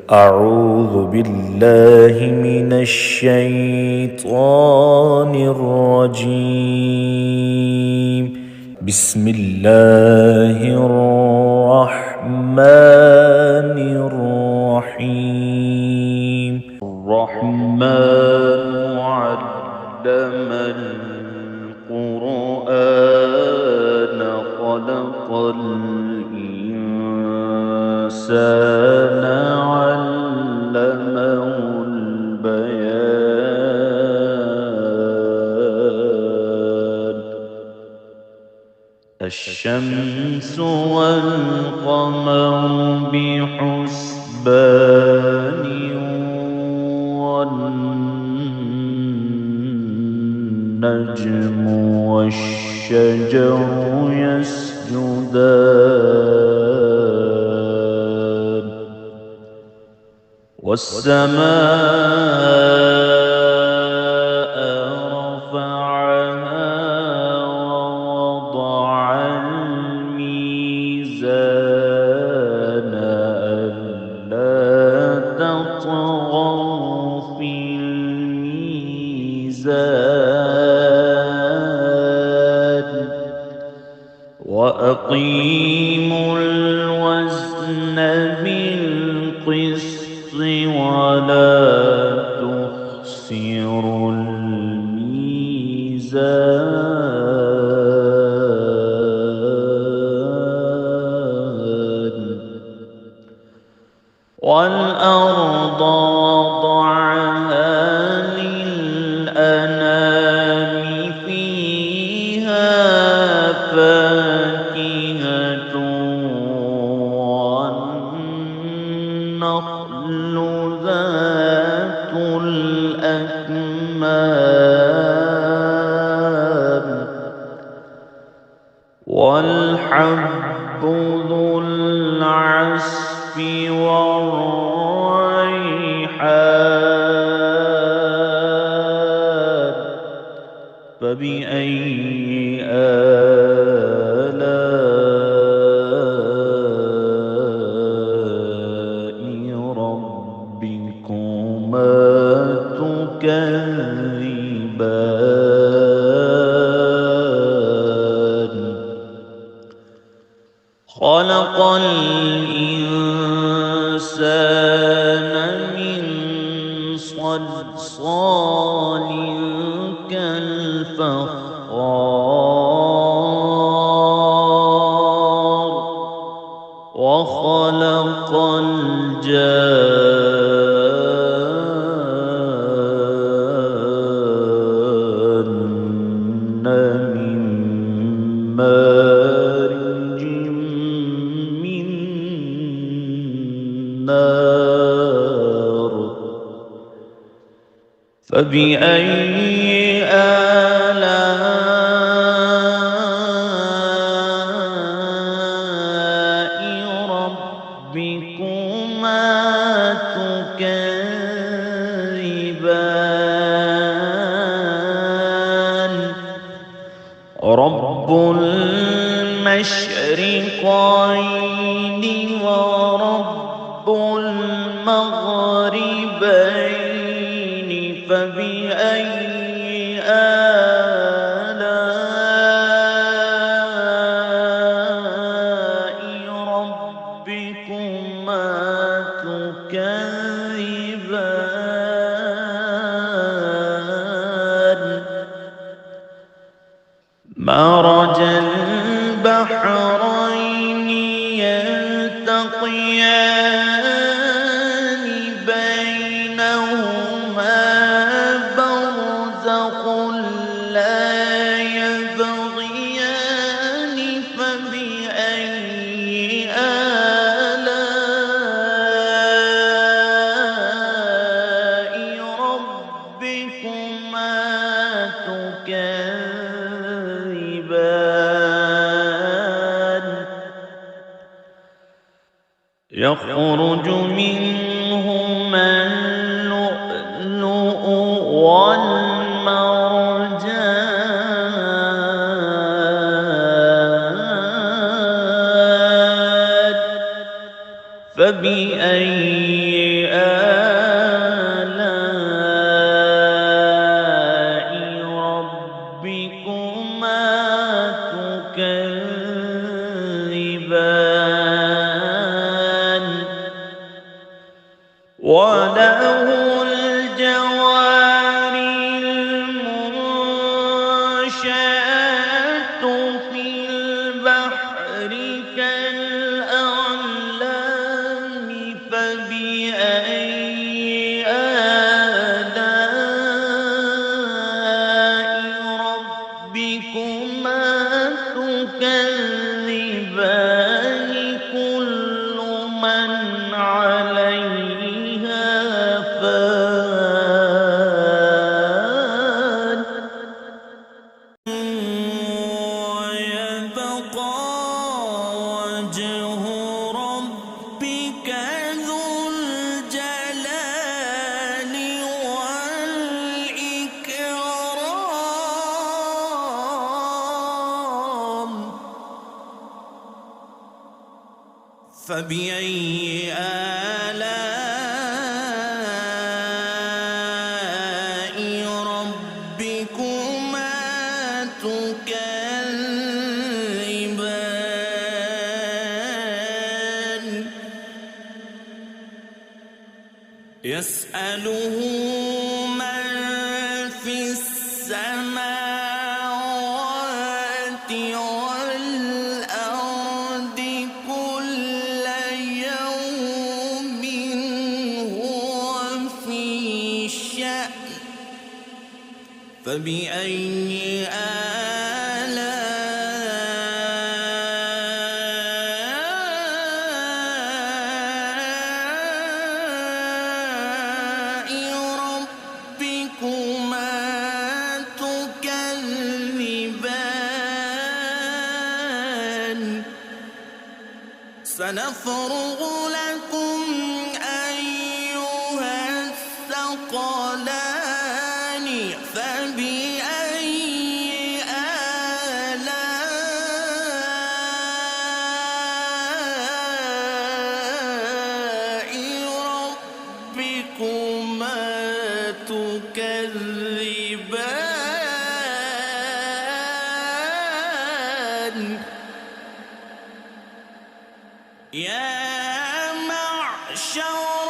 أعوذ بالله من الشيطان الرجيم. بسم الله الرحمن الرحيم. الرحمن علم القرآن خلق الإنسان علمه البيان. الشمس والقمر بحسبان والنجم والشجر يسجدان والسماء رفعها ووضع الميزان ألا تطغوا في الميزان وأقيموا الوزن بالقسط ولا تخسروا الميزان والأرض وضعها للأنام فيها فاكهة والنخل ذات الأكمام والحب ذو العصف والريحان. فبأي آلاء ربكما تكذبان. خلق الإنسان من صلصال كالفخار وخلق الجان من مارج من نار. فبأي آلاء ربكما تكذبان. رب المشرقين ورب المغربين. فبأي آلاء ربكما تكذبان. مرج البحرين يلتقيان بينهما برزخ لا يبغيان. فبأي آلاء ربكما تكذبان. يخرج منهما اللؤلؤ والمرجان. فبأي وله الجوار المنشآت في البحر كالأعلام فبأي آلاء ربكما تكذبان كل من عليها فان ويبقى وجه ربك ذو الجلال والإكرام فبأي آلاء ربكما تكذبان يسأله من في السماوات والأرض كل يوم هو في شأن فبأي آلاء ربكما تكذبان سنفرغ لكم أيها الثقلان فبأي آلاء ربكما تكذبان يا معشر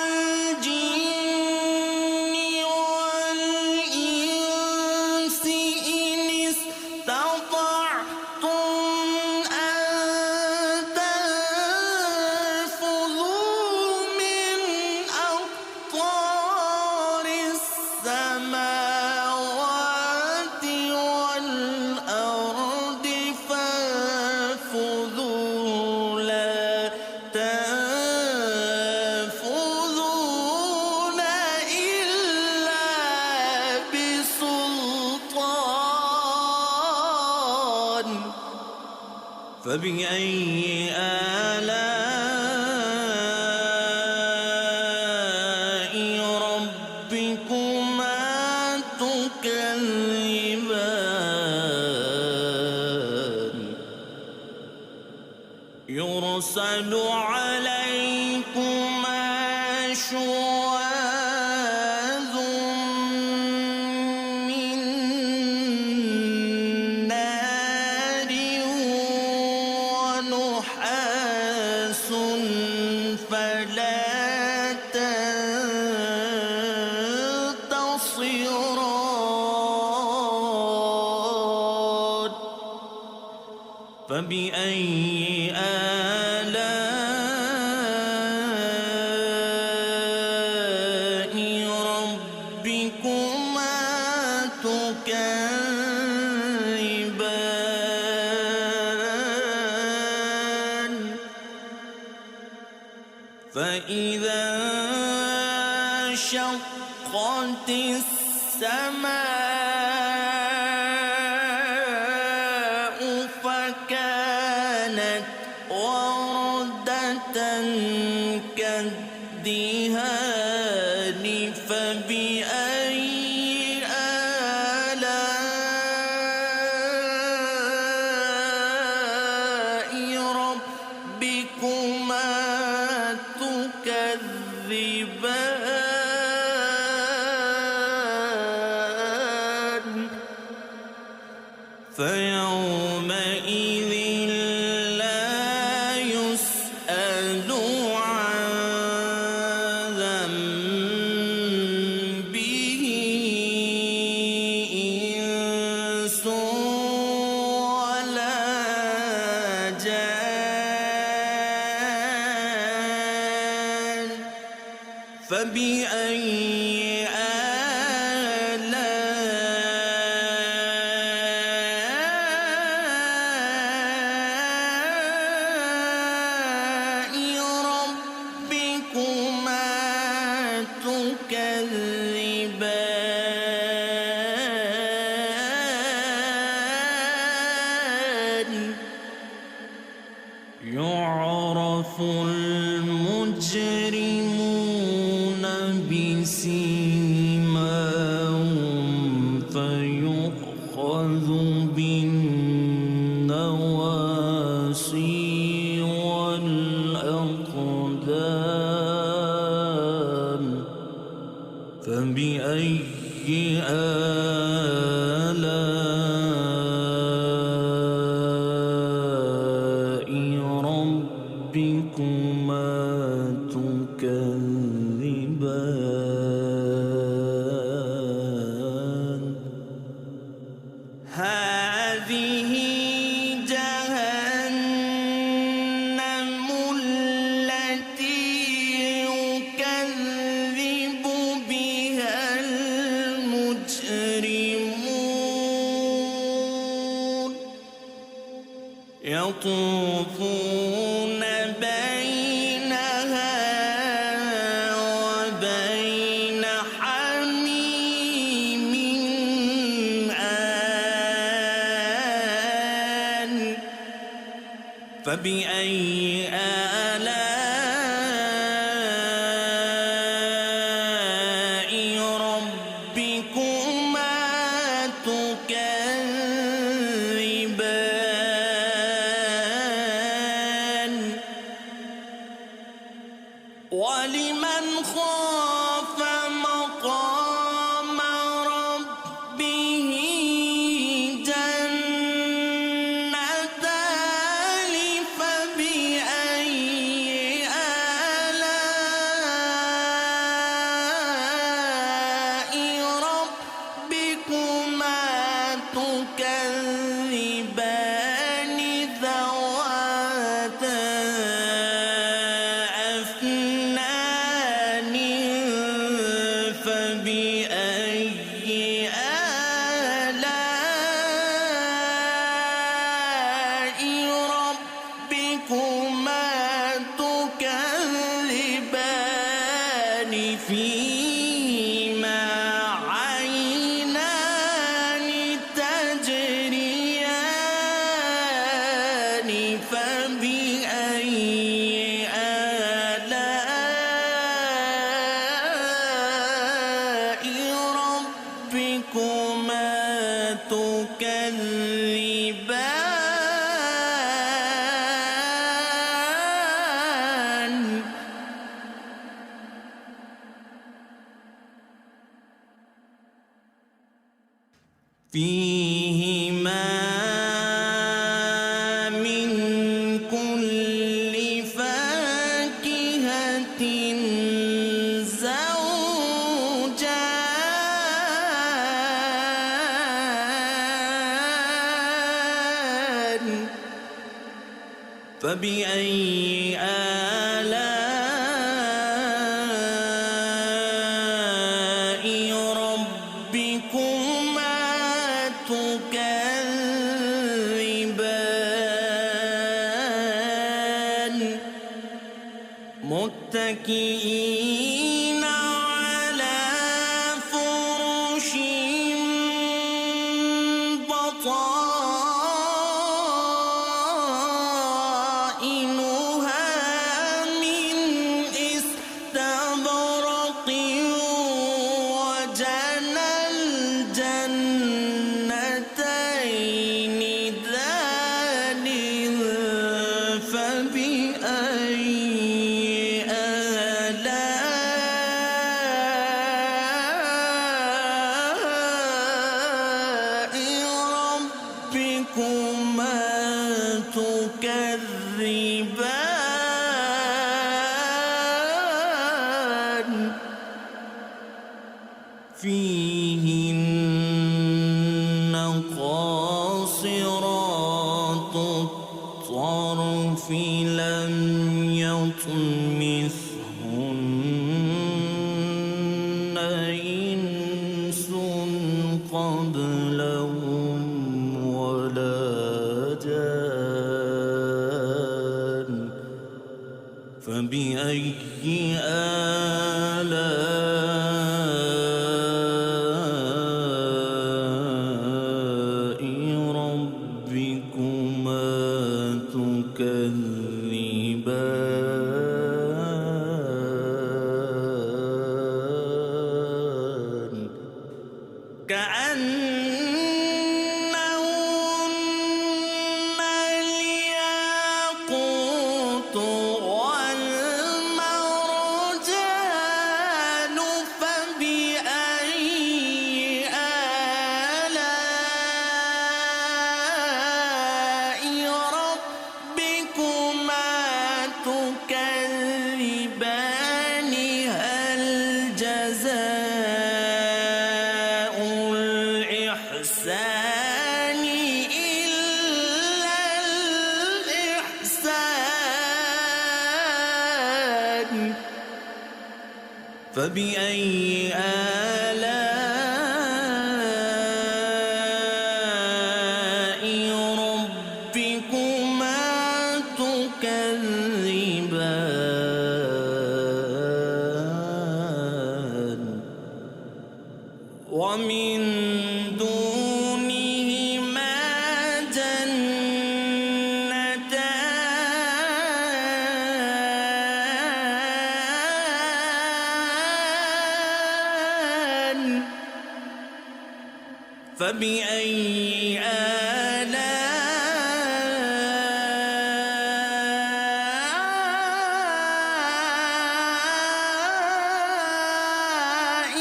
الجن والإنس إن استطعتم أن تنفذوا من أقطار السماوات والأرض فانفذوا لا تنفذون إلا بسلطان فبأي آلاء ربكما تكذبان يرسل عليكما شواظ من نار ونحاس فلا تنتصران فبأي آلاء ربكما تكذبان فإذا انشقت السماء فكانت وردة كالدهان فبأي آلاء ربكما تكذبان فيومئذ لا يسأل عن فبأي آلاء ربكما تكذبان يعرف المجرمون بسيماهم فيؤخذ بالنواصي والأقدام فبأي آلاء ربكما تكذبان هذه جهنم التي يكذب بها المجرمون يطوفون بينها وبين حميم آن فبأي آلاء ربكما تكذبان ولمن خاف مقام ربه جنتان فبأي آلاء ربكما تكذبان ذواتا أفنان فبأي آلاء ربكما تكذبان فيهما عينان تجريان فبأي آلاء ربكما تكذبان فيهما من كل فاكهة زوجان فبأي آلاء ربكما تكذبان متكئين على فرش بطائنها من استبرق وجنى الجنتين دان فبأي آلاء ربكما تكذبان فيهن قاصرات الطرف لم يطمثهن كأنهن الياقوت والمرجان فبأي آلاء ربكما تكذبان هل جزاء الإحسان إلا الإحسان فبأي آلاء ربكما تكذبان ومن دونهما جنتان فبأي آلاء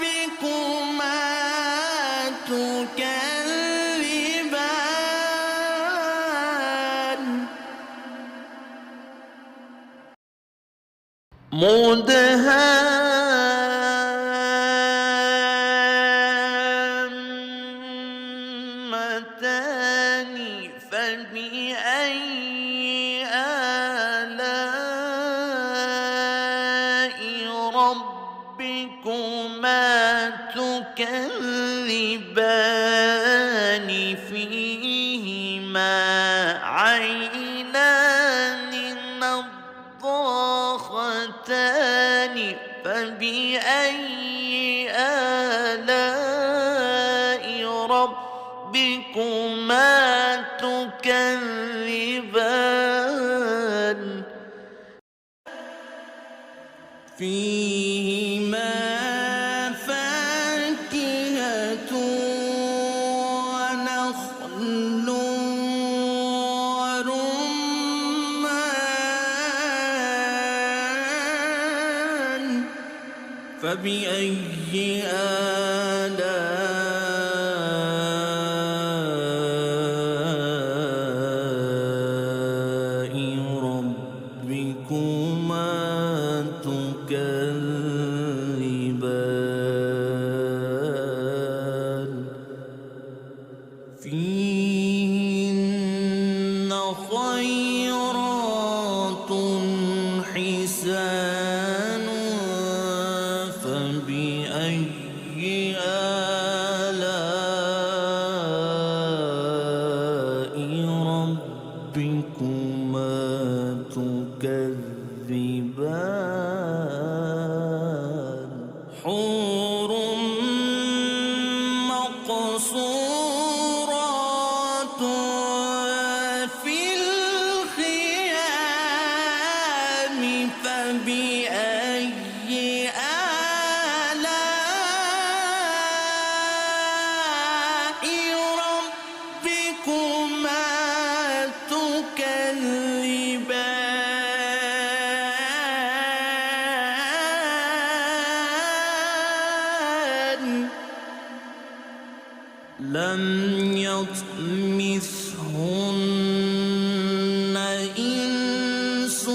ربكما تكذبان مدهامتان فبأي آلاء ربكما تكذبان فيهما عينان نضاختان فبأي آلاء ربكما تكذبان فيهما فاكهة ونخل ورمان فبأي آلاء ربكما تكذبان فيهن خيرات حسان فبأي آلاء ربكما تكذبان حور مقصورات في الخيام فبأي آلاء ربكما تكذبان لم يطمثهن إنس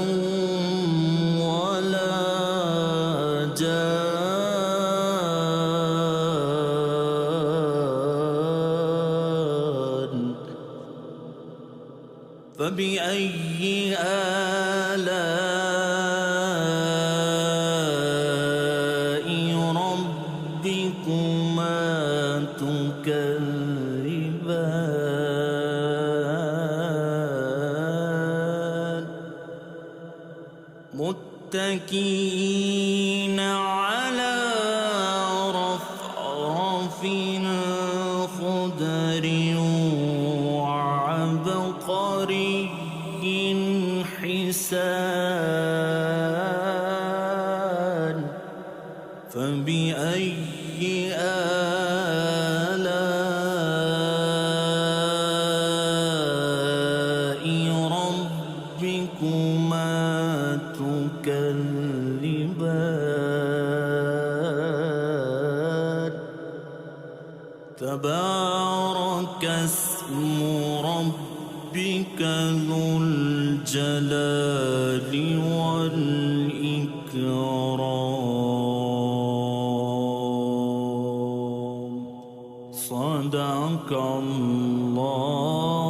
قبلهم ولا جان فبأي آلاء ربكما تكذبان متكئين على رفرف خضر وعبقري حسان وتبارك اسم ربك ذو الجلال والإكرام. صدق الله